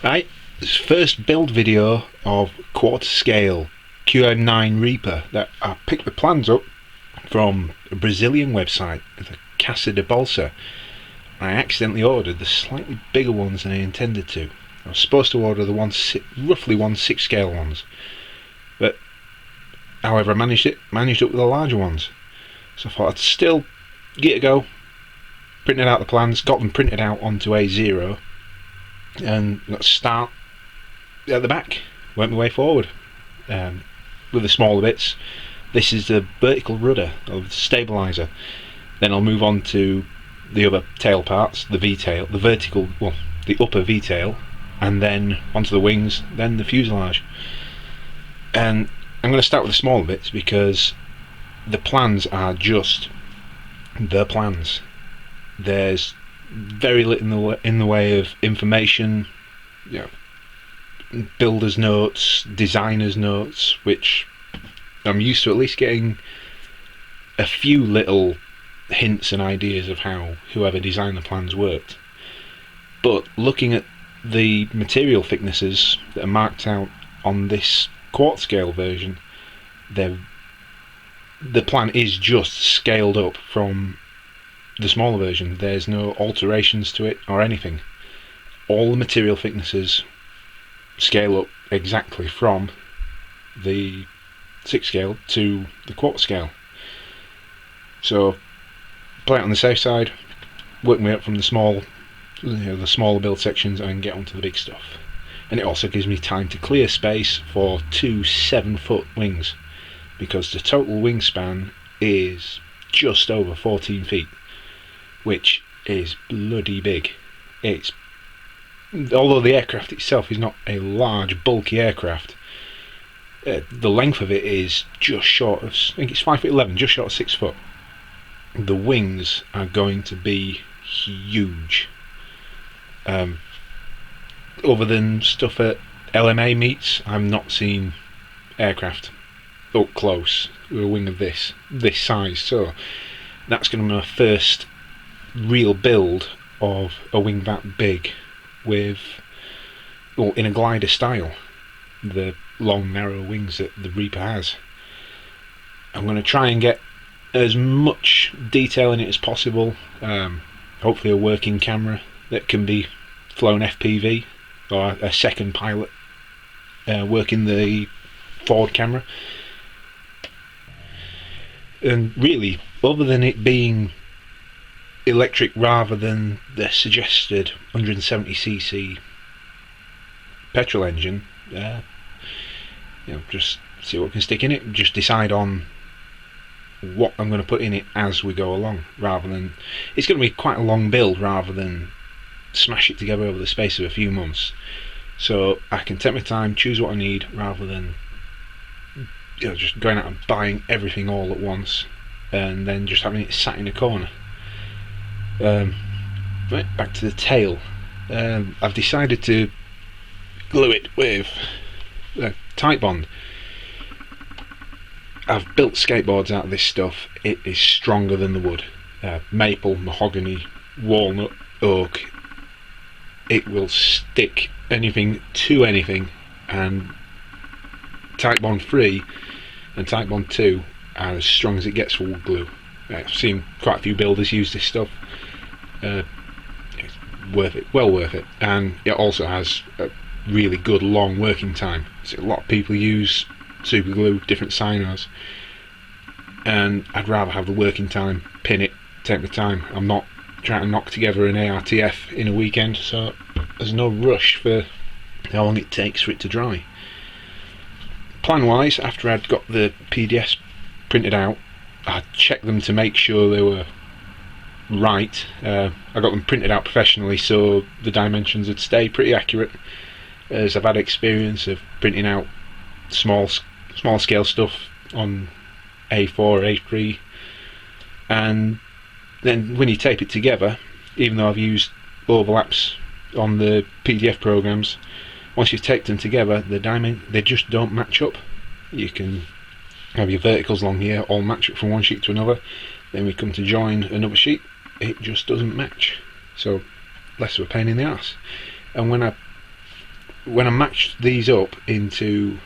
Right, this first build video of quarter scale MQ-9 Reaper that I picked the plans up from a Brazilian website, the Casa De Balsa. I accidentally ordered the slightly bigger ones than I intended to. I was supposed to order the roughly 1/6 scale ones, but however I managed up with the larger ones. So I thought I'd still give it a go. Printed out the plans, got them printed out onto A0, and let's start at the back. Went my way forward with the smaller bits. This is the vertical rudder of the stabilizer. Then I'll move on to the other tail parts, the V-tail, the upper V-tail, and then onto the wings, then the fuselage. And I'm going to start with the smaller bits because the plans are just the plans. There's very little in the way of information, builder's notes, designer's notes, which I'm used to at least getting a few little hints and ideas of how whoever designed the plans worked. But looking at the material thicknesses that are marked out on this quarter scale version, the plan is just scaled up from the smaller version. There's no alterations to it or anything. All the material thicknesses scale up exactly from the 6 scale to the quarter scale. So play it on the safe side, work my way up from the smaller build sections and get onto the big stuff. And it also gives me time to clear space for 2 7-foot wings, because the total wingspan is just over 14 feet, which is bloody big. Although the aircraft itself is not a large, bulky aircraft, the length of it is just short of, I think it's 5'11", just short of 6 foot. The wings are going to be huge. Other than stuff at LMA meets, I've not seen aircraft up close with a wing of this size. So that's going to be my first real build of a wing that big with, in a glider style, the long narrow wings that the Reaper has. I'm going to try and get as much detail in it as possible. Hopefully a working camera that can be flown FPV, or a second pilot working the forward camera. And really, other than it being electric rather than the suggested 170cc petrol engine, just see what can stick in it, just decide on what I'm going to put in it as we go along, rather than, it's going to be quite a long build rather than smash it together over the space of a few months. So I can take my time, choose what I need, rather than just going out and buying everything all at once and then just having it sat in a corner. Right, back to the tail. I've decided to glue it with tight bond. I've built skateboards out of this stuff. It is stronger than the wood. Maple, mahogany, walnut, oak. It will stick anything to anything, and tight bond 3 and tight bond 2 are as strong as it gets for wood glue. I've seen quite a few builders use this stuff. It's worth it, well worth it, and it also has a really good long working time. So a lot of people use super glue, different sinos, and I'd rather have the working time, pin it, take the time. I'm not trying to knock together an ARTF in a weekend, so there's no rush for how long it takes for it to dry. Plan wise, after I'd got the PDFs printed out, I checked them to make sure they were right. I got them printed out professionally, so the dimensions would stay pretty accurate, as I've had experience of printing out small scale stuff on A4 or A3, and then when you tape it together, even though I've used overlaps on the PDF programs, once you've taped them together, they just don't match up. You can have your verticals along here all match up from one sheet to another, then we come to join another sheet, it just doesn't match. So less of a pain in the ass. And when I when I matched these up into,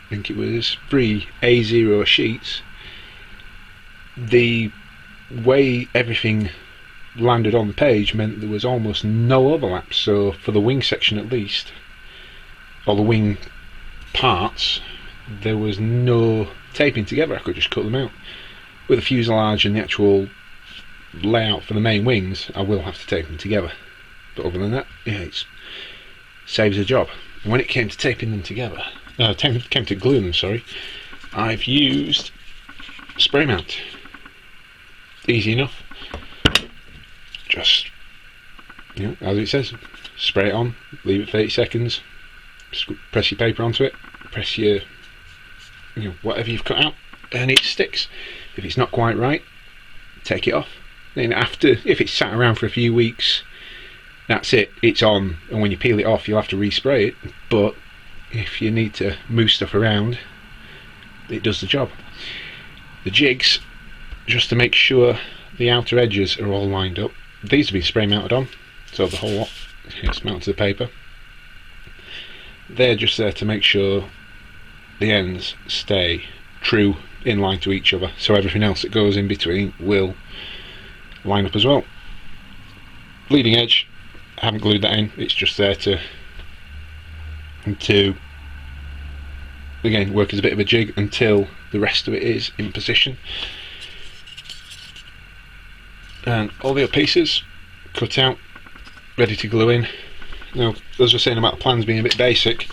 I think it was 3 A0 sheets, the way everything landed on the page meant there was almost no overlap. So for the wing section at least, or the wing parts, there was no taping together. I could just cut them out. With the fuselage and the actual layout for the main wings, I will have to tape them together, but other than that, yeah, it saves a job. And when it came to taping them together, came to glue them, sorry, I've used spray mount. Easy enough. Just, you know, as it says, spray it on, leave it 30 seconds, press your paper onto it, press your, you know, whatever you've cut out, and it sticks. If it's not quite right, take it off. Then after, if it's sat around for a few weeks, that's it, it's on, and when you peel it off you'll have to respray it. But if you need to move stuff around, it does the job. The jigs, just to make sure the outer edges are all lined up, these have been spray mounted on, so the whole lot is mounted to the paper. They're just there to make sure the ends stay true in line to each other, so everything else that goes in between will line up as well. Leading edge, I haven't glued that in, it's just there to again work as a bit of a jig until the rest of it is in position. And all the other pieces cut out, ready to glue in. Now, as I was saying about the plans being a bit basic,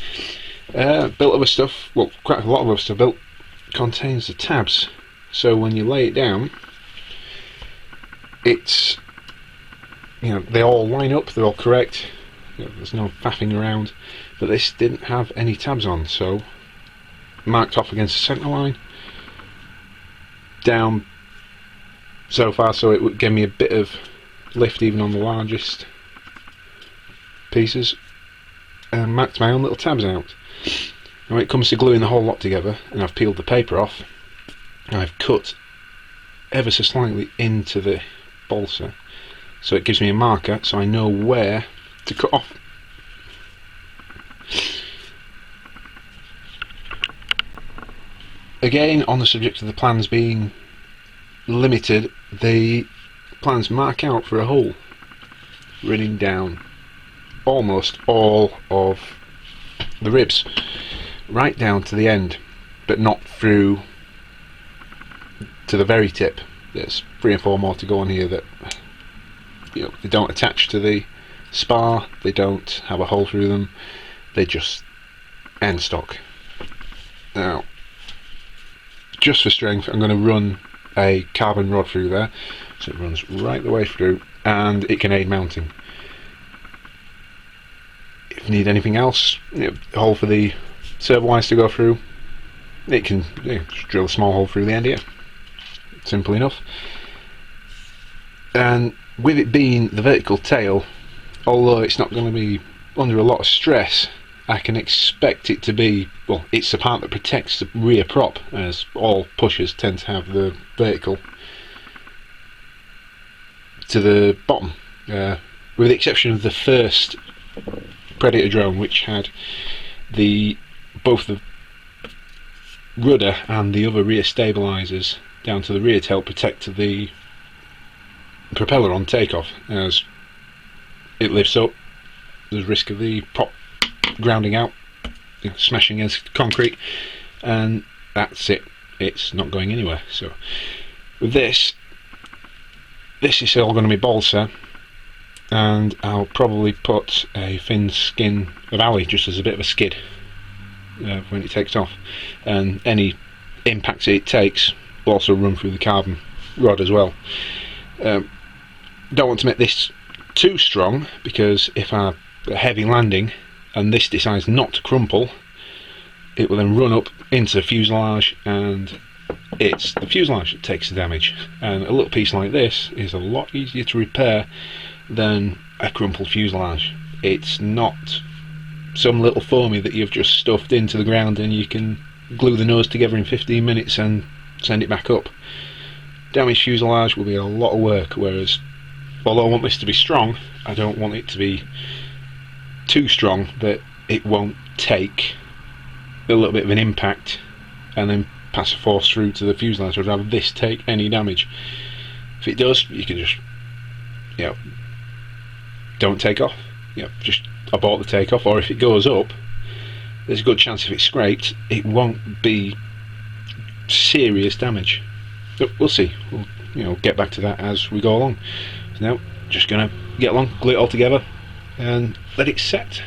built other stuff, well, quite a lot of other stuff built contains the tabs, so when you lay it down, it's, you know, they all line up, they're all correct, you know, there's no faffing around. But this didn't have any tabs on, so marked off against the centre line, down so far so it would give me a bit of lift even on the largest pieces, and marked my own little tabs out. And when it comes to gluing the whole lot together, and I've peeled the paper off, I've cut ever so slightly into the balsa, so it gives me a marker so I know where to cut off. Again, on the subject of the plans being limited, the plans mark out for a hole running down almost all of the ribs, right down to the end, but not through to the very tip. There's 3 or 4 more to go on here that, you know, they don't attach to the spar, they don't have a hole through them, they just end stock. Now, just for strength, I'm going to run a carbon rod through there, so it runs right the way through, and it can aid mounting. If you need anything else, you know, a hole for the servo wires to go through, it can, you know, just drill a small hole through the end here. Simple enough. And with it being the vertical tail, although it's not going to be under a lot of stress, I can expect it to be, well, it's the part that protects the rear prop, as all pushers tend to have the vertical to the bottom, with the exception of the first Predator drone, which had both the rudder and the other rear stabilisers down to the rear to help protect the propeller on takeoff. As it lifts up, there's risk of the prop grounding out, you know, smashing against concrete, and that's it, it's not going anywhere. So with this is all going to be balsa, and I'll probably put a thin skin of alley just as a bit of a skid when it takes off, and any impacts it takes will also run through the carbon rod as well. Don't want to make this too strong, because if I have a heavy landing and this decides not to crumple, it will then run up into the fuselage, and it's the fuselage that takes the damage. And a little piece like this is a lot easier to repair than a crumpled fuselage. It's not some little foamy that you've just stuffed into the ground and you can glue the nose together in 15 minutes and send it back up. Damaged fuselage will be a lot of work, whereas although I want this to be strong, I don't want it to be too strong that it won't take a little bit of an impact and then pass a force through to the fuselage, or have this take any damage. If it does, you can just, you know, don't take off, you know, just abort the takeoff. Or if it goes up, there's a good chance if it's scraped, it won't be serious damage. But we'll see. We'll, you know, get back to that as we go along. So now, just gonna get along, glue it all together, and let it set.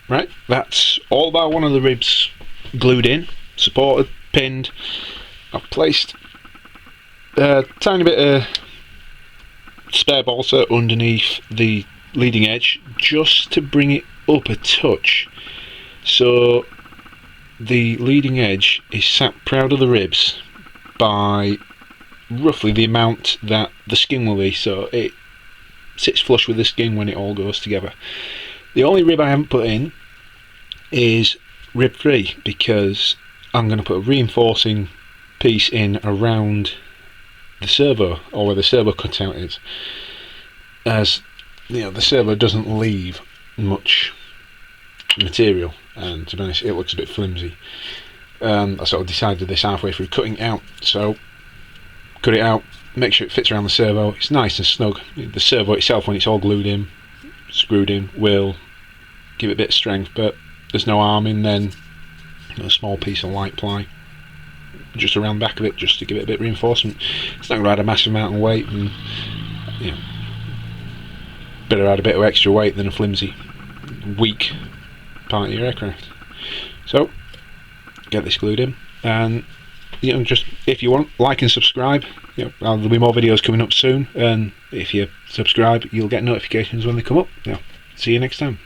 Right, that's all about one of the ribs glued in, supported, pinned. I've placed a tiny bit of spare balsa underneath the leading edge just to bring it up a touch, so the leading edge is sat proud of the ribs by roughly the amount that the skin will be, so it sits flush with the skin when it all goes together. The only rib I haven't put in is rib 3, because I'm going to put a reinforcing piece in around the servo, or where the servo cutout is, as you know, the servo doesn't leave much material, and to be honest, it looks a bit flimsy. I sort of decided this halfway through cutting it out, so cut it out, make sure it fits around the servo. It's nice and snug. The servo itself, when it's all glued in, screwed in, will give it a bit of strength, but there's no arming, then a small piece of light ply just around the back of it, just to give it a bit of reinforcement. It's not going to add a massive amount of weight, and you know, better add a bit of extra weight than a flimsy, weak part of your aircraft. So get this glued in, and you know, just if you want, like and subscribe. You know, there'll be more videos coming up soon, and if you subscribe, you'll get notifications when they come up. Yeah, see you next time.